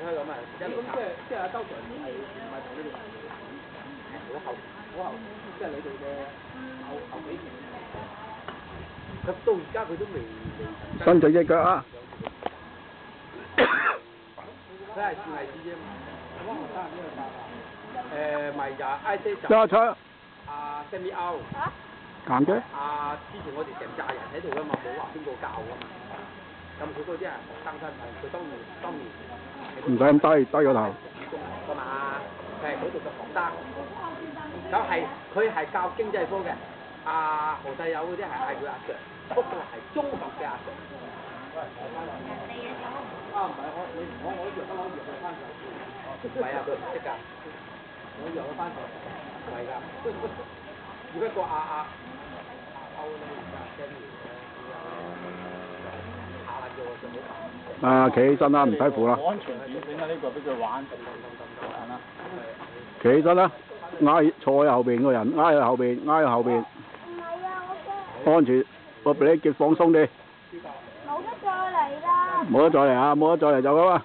推咁啊，一路插。即係阿周 Sir 唔係同你哋好後，即係你哋嘅後幾期。佢到而家佢都未。伸直隻腳啊！佢係算係知啫嘛。咪就係 I C 揸出。阿 Sammy O。行嘅。之前我哋成扎人喺度噶嘛，冇話邊個教噶嘛。咁佢嗰啲係學生身份，佢當年。唔使咁低個頭。㗎嘛，佢係嗰度嘅學生。咁係佢係教經濟科嘅。何世友嗰啲係嗌佢阿 Sir， 不過係中學嘅阿 Sir。唔係我約得攞約佢翻上。唔係啊，佢唔識㗎。我約佢翻上。唔係㗎。只不過阿歐咧而家跟住企起身啦，唔使扶啦。安全點整啊？呢個俾佢玩。企起身啦，坐喺後邊個人，挨喺後邊。唔係啊，我安全，我俾你腳放鬆啲。冇得再嚟啦。冇得再嚟啊！冇得再嚟就咁啊！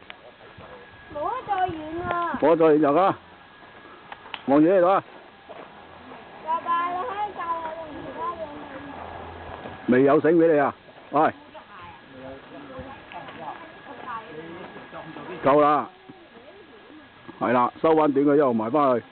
冇得再遠啊！冇得再嚟就咁啊！望住呢度啊！爸爸，你可以教我用其他嘢未有繩俾你啊！喂，夠啦，係啦，收翻短佢一路埋翻去。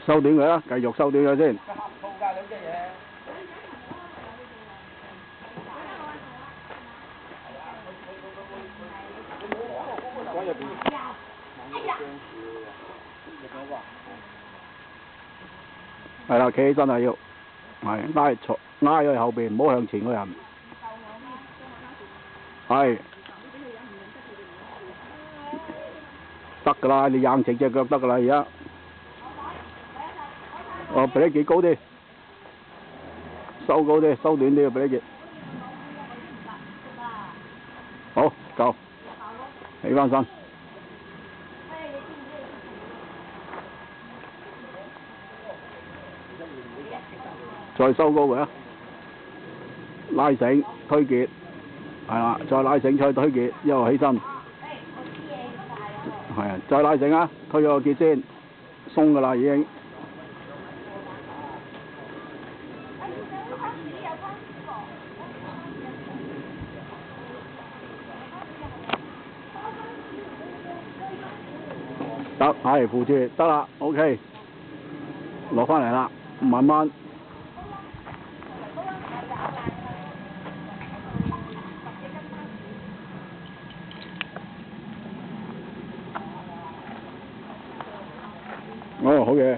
收短佢啦，繼續收短佢先。係啦，企起身係要，係挨喺後邊，唔好向前個人。係。得㗎啦，你硬直隻腳得㗎啦，而家。俾你幾高啲，收高啲，收短啲嘅俾你幾。好，夠。起翻身。再收高佢啊！拉繩推結，係啦，再拉繩再推結，一路起身。係啊，再拉繩啊！推咗個結先，鬆㗎啦已經。得，係扶住，得啦 ，OK， 落翻嚟啦，慢慢。哦，好嘢。